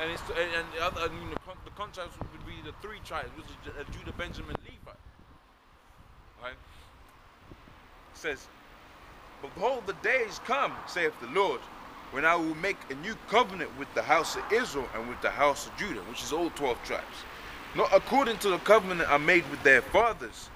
And it's and the other, and, you know, the contrast would be the three tribes, which is Judah, Benjamin, Levi. Right? It says, "Behold, the days come, saith the Lord, when I will make a new covenant with the house of Israel and with the house of Judah," which is all 12 tribes, "not according to the covenant I made with their fathers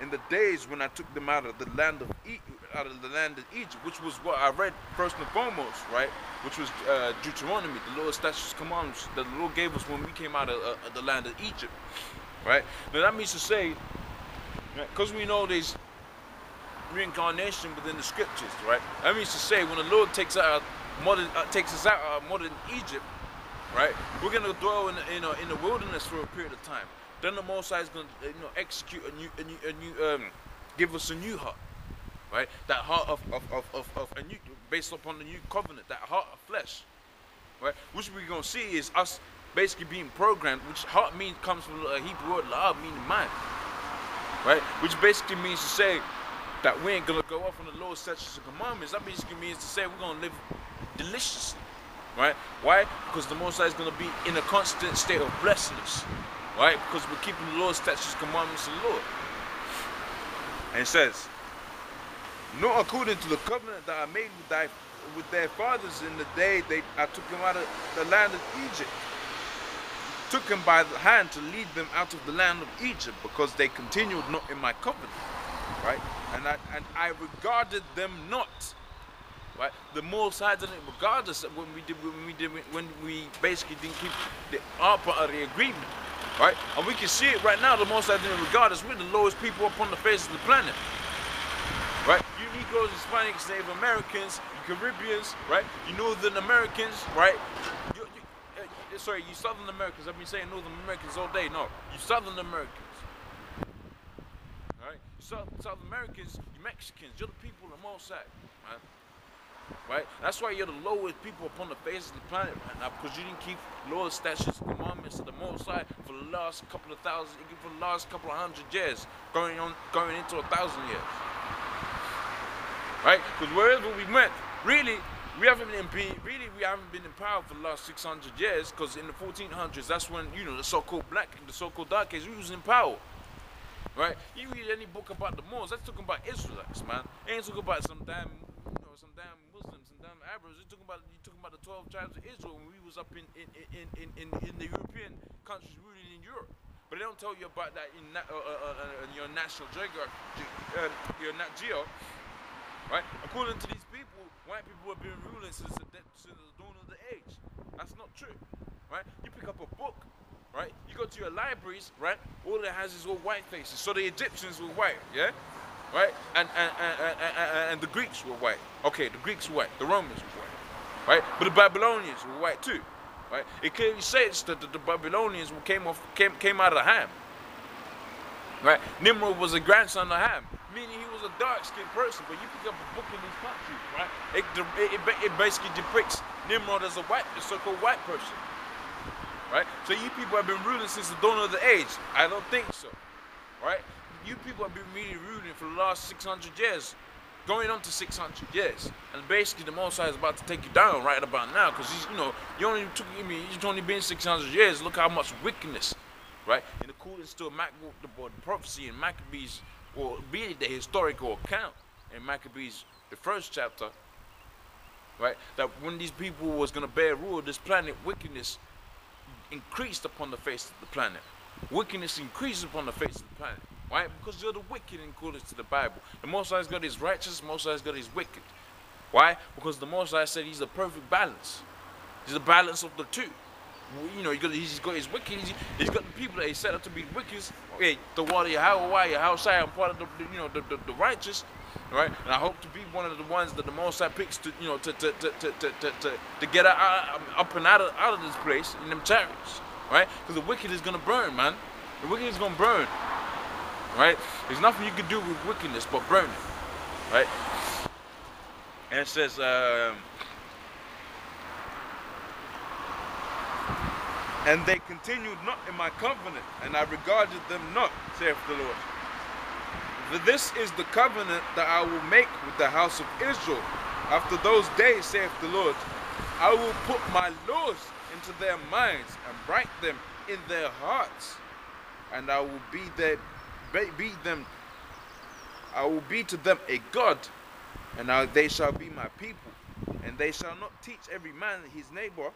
in the days when I took them out of the land of Egypt," which was what I read first and foremost, right? Which was Deuteronomy, the Lord's statutes, commandments that the Lord gave us when we came out of the land of Egypt, right? Now that means to say, because we know there's reincarnation within the scriptures, right? That means to say, when the Lord takes us out of modern Egypt, right? We're gonna dwell in the wilderness for a period of time. Then the Most High is gonna execute give us a new heart, right? That heart of a new, based upon the new covenant, that heart of flesh, right? Which we're gonna see is us basically being programmed. Which heart comes from a Hebrew word la'ab, meaning mind, right? Which basically means to say that we ain't gonna go off on the Lord's statutes and commandments. That basically means to say we're gonna live deliciously, right? Why? Because the Most High is gonna be in a constant state of blessedness, right? Because we're keeping the Lord's statutes, commandments of the Lord. And it says, "Not according to the covenant that I made with their fathers in the day I took them out of the land of Egypt. Took them by the hand to lead them out of the land of Egypt, because they continued not in my covenant." Right? And I regarded them not. Right? The Most High didn't regard us when we basically didn't keep our part of the agreement. Right? And we can see it right now. The Most High didn't regard us. We're the lowest people upon the face of the planet. Right? You Negroes, Hispanics, Native Americans, you Caribbeans, right? You Northern Americans, right? Sorry, you Southern Americans. I've been saying Northern Americans all day. No, you Southern Americans. Right? South Americans, you Mexicans, you're the people of the Most High, right? Right? That's why you're the lowest people upon the face of the planet right now, because you didn't keep Lord's statutes and commandments of the Most High for the last couple of hundred years, going into 1,000 years. Right? Because wherever we went, really, we haven't been in power for the last 600 years, because in the 1400s, that's when, you know, the so-called dark age, we was in power. Right? You read any book about the Moors, that's talking about Israelites, man. They ain't talking about some damn Muslims, some damn Arabs. You're talking about the 12 tribes of Israel when we was up in the European countries rooted in Europe. But they don't tell you about that in your National Geographic, your Nat Geo. Right? According to these people, white people have been ruling since the dawn of the age. That's not true. Right? You pick up a book, right? You go to your libraries, right? All it has is all white faces. So the Egyptians were white, yeah? Right? And the Greeks were white. Okay, the Greeks were white. The Romans were white. Right? But the Babylonians were white too. Right? It clearly says that the Babylonians came out of Ham. Right? Nimrod was a grandson of Ham, meaning he was a dark-skinned person. But you pick up a book in these countries, right? It basically depicts Nimrod as a so-called white person. Right? So you people have been ruling since the dawn of the age. I don't think so. Right? You people have been really ruling for the last 600 years, going on to 600 years. And basically the Most High is about to take you down right about now, because you've only been 600 years. Look how much wickedness, right? In accordance to the prophecy in Maccabees, or really the historical account in Maccabees, the first chapter, right? That when these people was going to bear rule of this planet, wickedness increased upon the face of the planet. Wickedness increased upon the face of the planet. Right? Because you're the wicked in accordance to the Bible. The Most High's God is righteous, the Most High's God is wicked. Why? Because the Most High said he's the perfect balance. He's the balance of the two. You know, he's got his wicked, he's got the people that he set up to be wicked. Okay, the water, your house, I'm part of the righteous. Right? And I hope to be one of the ones that the Most High picks to get up and out of this place in them chariots. Right? Because the wicked is gonna burn, man. The wicked is gonna burn. Right? There's nothing you can do with wickedness but burn it. Right? And it says, "And they continued not in my covenant, and I regarded them not, saith the Lord. For this is the covenant that I will make with the house of Israel. After those days, saith the Lord, I will put my laws into their minds and write them in their hearts, and I will be them. I will be to them a God, and they shall be my people. And they shall not teach every man his neighbor.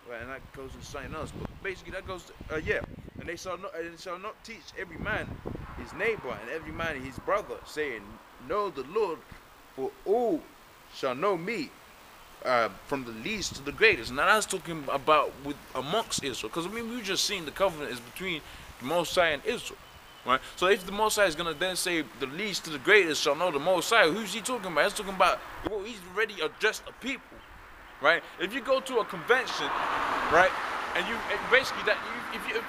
Right, and that goes into something else. But basically, that goes to, yeah. And they shall not teach every man his neighbor and every man his brother, saying, know the Lord, for all shall know me, from the least to the greatest. Now that's talking about amongst Israel, because I mean we just seen the covenant is between the Most High and Israel, right? So if the Most High is gonna then say the least to the greatest shall know the Most High, who's he talking about? He's talking about, well, he's already addressed a people, right? If you go to a convention, right, and basically that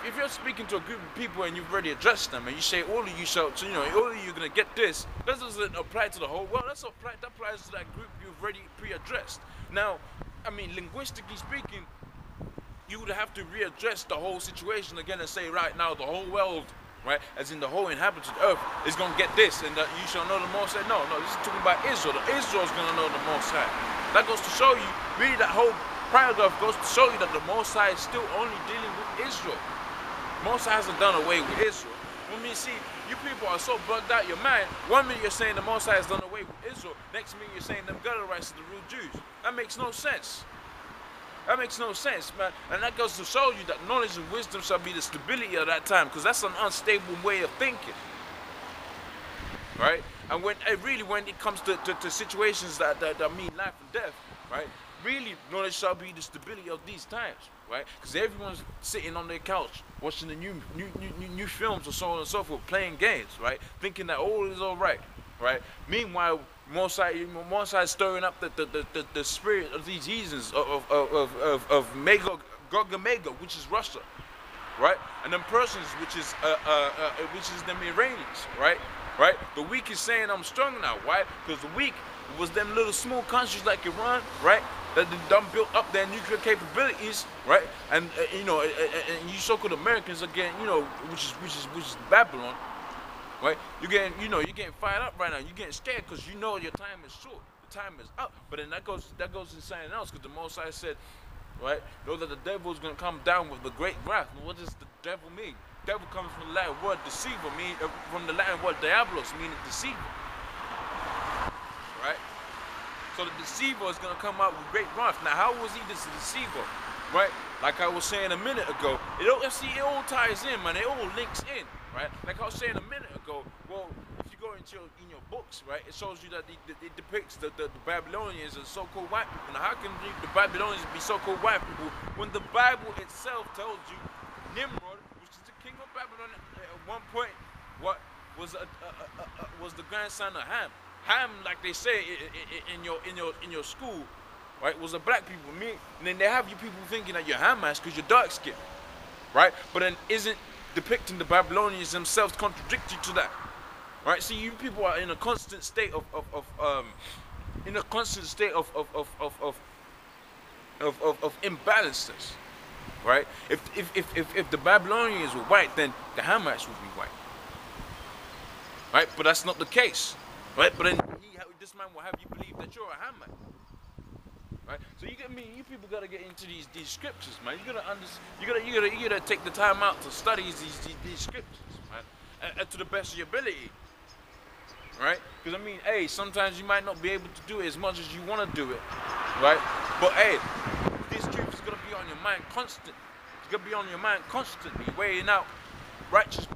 if you're speaking to a group of people and you've already addressed them and you say all of you shall, so, all of you are gonna get this, that doesn't apply to the whole world. That applies to that group you've already pre-addressed. Now, I mean, linguistically speaking, you would have to readdress the whole situation again and say, right now, the whole world, right, as in the whole inhabited earth, is going to get this, and that you shall know the Most High. No, this is talking about Israel. Israel's going to know the Most High. That goes to show you, really, that whole paragraph goes to show you that the Most High is still only dealing with Israel. Most High hasn't done away with Israel. I mean, see, you people are so bugged out your mind. One minute you're saying the Most High has done away with Israel. Next minute you're saying them gutter rights to the real Jews. That makes no sense. That makes no sense, man. And that goes to show you that knowledge and wisdom shall be the stability of that time, because that's an unstable way of thinking. Right? And when it comes to situations that mean life and death, right? Really, knowledge shall be the stability of these times, right? Because everyone's sitting on their couch watching the new films or so on and so forth, playing games, right? Thinking that all is all right, right? Meanwhile, Mosai is stirring up the spirit of these heathens of Gog and Magog, which is Russia, right? And them Persians, which is them Iranians, right? Right? The weak is saying I'm strong now. Why? Because the weak was them little small countries like Iran, right? That done built up their nuclear capabilities, right? And and you so-called Americans again, which is Babylon, right? You're getting fired up right now. You're getting scared because you know your time is short. The time is up. But then that goes in something else, because the Most High said, right? Know that the devil is going to come down with the great wrath. What does the devil mean? Devil comes from the Latin word deceiver, from the Latin word diabolos, meaning deceiver. Right? So the deceiver is going to come out with great wrath. Now, how was he this deceiver? Right? Like I was saying a minute ago, it all ties in, man. It all links in, right? Like I was saying a minute ago, well, if you go into in your books, right, it shows you that it depicts the Babylonians as so-called white people. Now, how can the Babylonians be so-called white people when the Bible itself tells you Nimrod, which is the king of Babylon, at one point, what was the grandson of Ham? Ham, like they say in your school, right, was a black people. And then they have you people thinking that you're Hamites because you're dark skinned, right? But then isn't depicting the Babylonians themselves contradictory to that, right? See, you people are in a constant state of imbalances, right? If the Babylonians were white, then the Hamites would be white, right? But that's not the case, right? But then this man will have you believe that you're a Hamite, right? So you people gotta get into these scriptures, man. You gotta take the time out to study these scriptures, man, and to the best of your ability, right? Because hey, sometimes you might not be able to do it as much as you want to do it, right? But hey, this truth is gonna be on your mind constantly. It's gonna be on your mind constantly, weighing out righteous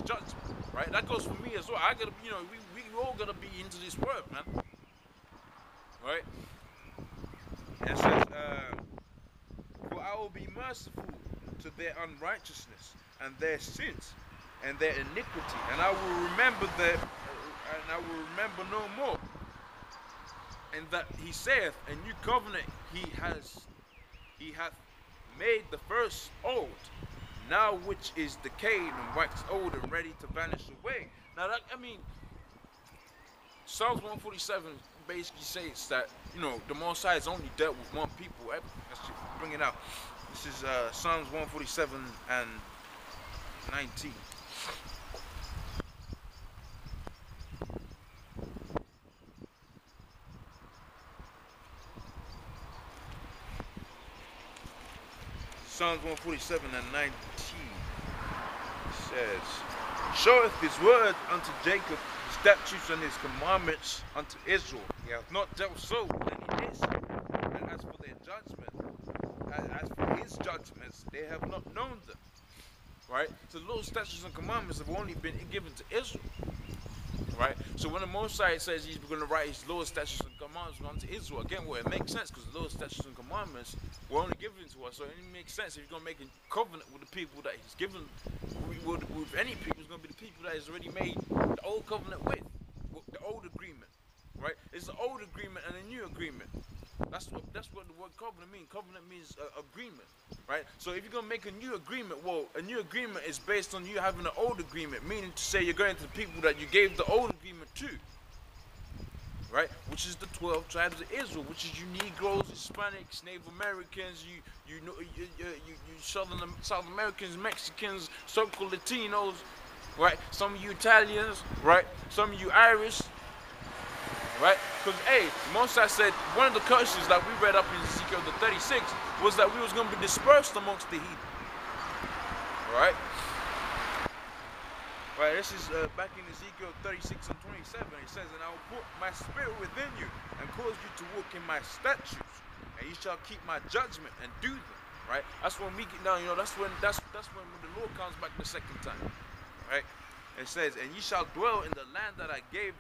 judgment, right? That goes for me as well. I gotta, we all gotta be into this word, man, right? It says, for I will be merciful to their unrighteousness and their sins and their iniquity, and I will remember no more. And that he saith, a new covenant he hath made the first old, now which is decayed and waxed old and ready to vanish away. Now that, Psalms 147 basically says that, the Most High has only dealt with one people. Let's bring it out. This is Psalms 147 and 19. Psalms 147 and 19 says, showeth his word unto Jacob, his statutes and his commandments unto Israel. He hath not dealt so with any nation. And as for their judgment, as for his judgments, they have not known them. Right? So the Lord's statutes and commandments have only been given to Israel. Right? So when the Mosai says he's going to write his Lord's statutes and commandments unto Israel, again, well, it makes sense because the Lord's statutes and commandments were only given to us. So it makes sense if he's going to make a covenant with the people that he's given, with any people, it's going to be the people that he's already made the old covenant with the old agreement. Right? It's the old agreement and a new agreement. That's what the word covenant means. Covenant means agreement, right? So if you're gonna make a new agreement, well, a new agreement is based on you having an old agreement, meaning to say you're going to the people that you gave the old agreement to, right? Which is the 12 tribes of Israel, which is you Negroes, Hispanics, Native Americans, you South Americans, Mexicans, so-called Latinos, right? Some of you Italians, right? Some of you Irish. Right? Because, hey, Mosai said one of the curses that we read up in Ezekiel the 36 was that we was going to be dispersed amongst the heathen. Right? Right, this is back in Ezekiel 36 and 27. It says, and I will put my spirit within you and cause you to walk in my statutes, and you shall keep my judgment and do them. Right? That's when we get down, you know, that's when the Lord comes back the second time. Right? It says, and ye shall dwell in the land that I gave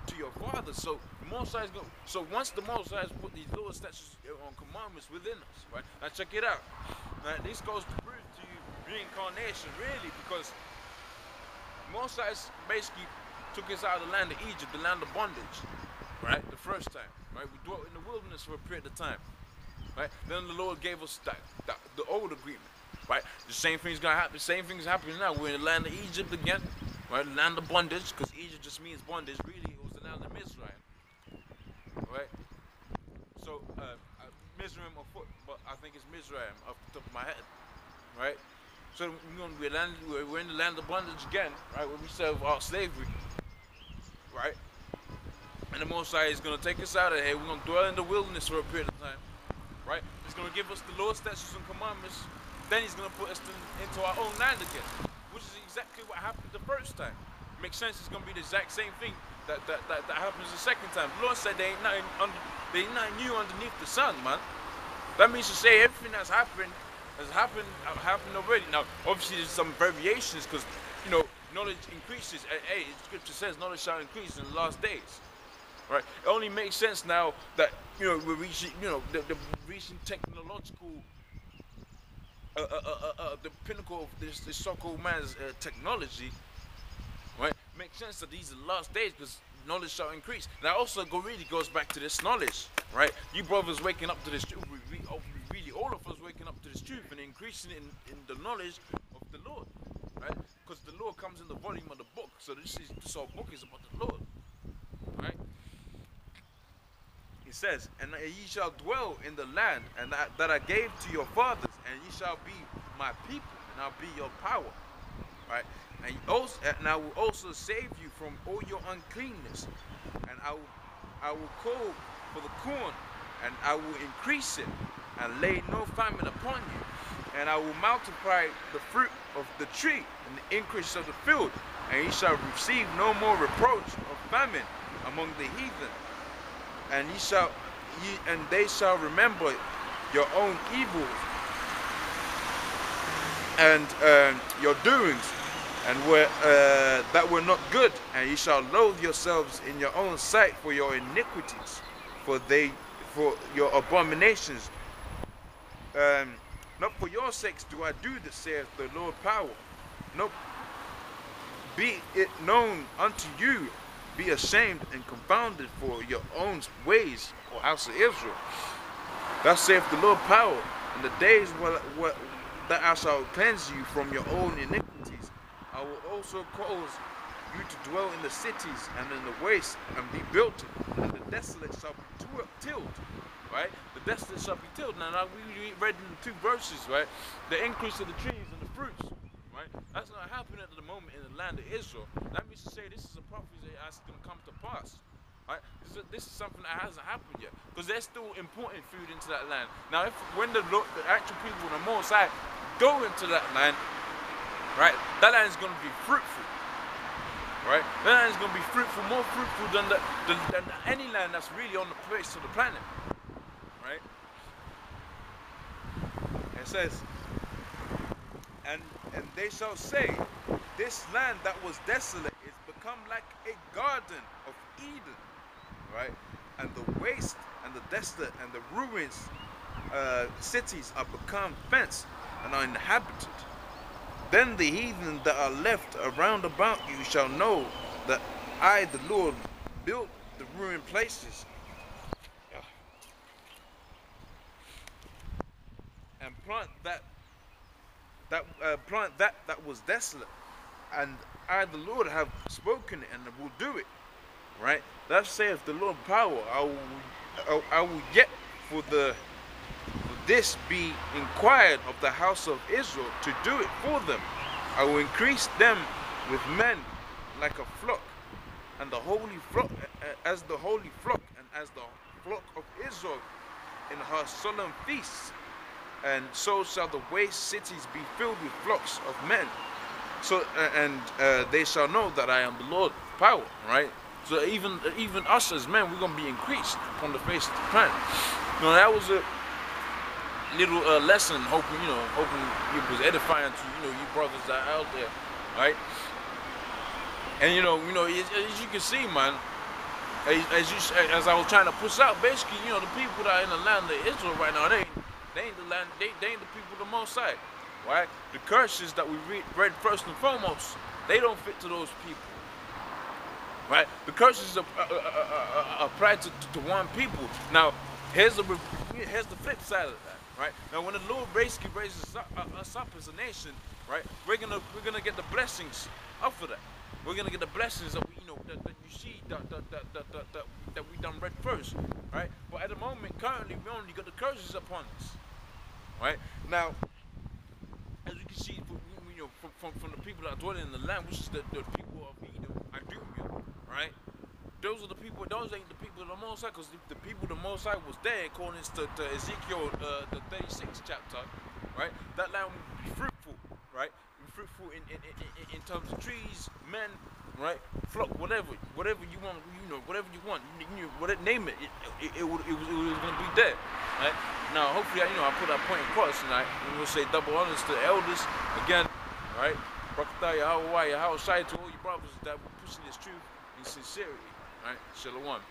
to your father. So Mosai is going. So once the Mosai has put these Lord's statutes on commandments within us, right? Now check it out. Now this goes to prove to you reincarnation, really, because Mosai basically took us out of the land of Egypt, the land of bondage, right? The first time, right? We dwelt in the wilderness for a period of time, right? Then the Lord gave us the old agreement, right? The same thing's gonna happen. The same thing's happening now. We're in the land of Egypt again, right? The land of bondage, because Egypt just means bondage. Really, it was the land of Mizraim, right? So Mizraim or foot, but I think it's Mizraim off the top of my head, right? So we're in the land of bondage again, right? Where we serve our slavery, right? And the Mosai is going to take us out of here. We're going to dwell in the wilderness for a period of time, right? He's going to give us the Lord's statutes and commandments. Then he's going to put us into our own land again, which is exactly what happened the first time. Makes sense. It's going to be the exact same thing that happens the second time. The Lord said there ain't nothing new underneath the sun, man. That means to say everything that's happened has happened already. Now, obviously, there's some variations because, you know, knowledge increases. Hey, Scripture says knowledge shall increase in the last days, right? It only makes sense now that, you know, we're reaching, you know, the reaching technological, the pinnacle of this so-called man's technology, right? Makes sense that these are the last days because knowledge shall increase. Now, also really goes back to this knowledge, right? You brothers waking up to this truth, really all of us waking up to this truth and increasing in the knowledge of the Lord, right? Because the Lord comes in the volume of the book. So this whole book is about the Lord, right? It says, and ye shall dwell in the land and that I gave to your fathers, and ye shall be my people, and I'll be your power, right? And I will also save you from all your uncleanness, and I will call for the corn, and I will increase it, and lay no famine upon you, and I will multiply the fruit of the tree and the increase of the field, and ye shall receive no more reproach of famine among the heathen, and they shall remember your own evils and your doings, and that were not good, and ye shall loathe yourselves in your own sight for your iniquities, for your abominations. Not for your sakes do I do this, saith the Lord power. No, be it known unto you, be ashamed and confounded for your own ways, O house of Israel. Thus saith the Lord power, in the days that I shall cleanse you from your own iniquities, I will also cause you to dwell in the cities and in the waste and be built, and the desolate shall be tilled. Right? The desolate shall be tilled. Now we read in the two verses, right? The increase of the trees and the fruits, right? That's not happening at the moment in the land of Israel. That means to say this is a prophecy that's going to come to pass. Right? This is something that hasn't happened yet, because they're still importing food into that land. Now, when the actual people on the Most High go into that land, right, that land is going to be fruitful. Right? That land is going to be fruitful, more fruitful than any land that's really on the face of the planet. Right? It says, and they shall say, this land that was desolate is become like a garden of Eden, right? And the waste and the desolate and the ruins cities are become fenced and are inhabited. Then the heathen that are left around about you shall know that I, the Lord, built the ruined places and plant that was desolate, and I, the Lord, have spoken it and will do it. Right? Thus saith the Lord power. I will yet for this be inquired of the house of Israel to do it for them. I will increase them with men like a flock, and the holy flock as the holy flock, and as the flock of Israel in her solemn feasts. And so shall the waste cities be filled with flocks of men. So they shall know that I am the Lord power. Right? So even us as men, we're gonna be increased on the face of the planet. You know, that was a little lesson. Hoping it was edifying to you brothers that are out there, right? And as you can see, man, as I was trying to push out, basically, the people that are in the land of Israel right now, they ain't the land, they ain't the people of the Most High, right? The curses that we read first and foremost, they don't fit to those people. Right? The curses are applied to one people. Now, here's the flip side of that. Right? Now, when the Lord basically raises us up as a nation, right, we're gonna get the blessings off of that. We're gonna get the blessings that that you see that we done read first, right? But at the moment, currently, we only got the curses upon us. Right? Now, as you can see, from the people that are dwelling in the land, which is the people of Edom, Idumea, right? Those ain't the people of the Most High, because the people of the Most High was there, according to Ezekiel, the 36th chapter, right? That land will be fruitful, right? Fruitful in terms of trees, men, right? Flock, whatever you want, whatever you want, name it, it was gonna be there, right? Now, hopefully, I put that point across tonight, and we'll say double honors to the elders again, right? Barakatah Yahweh, Yahweh Shai, to all you brothers that were pushing this truth in sincerity, right? Shalom.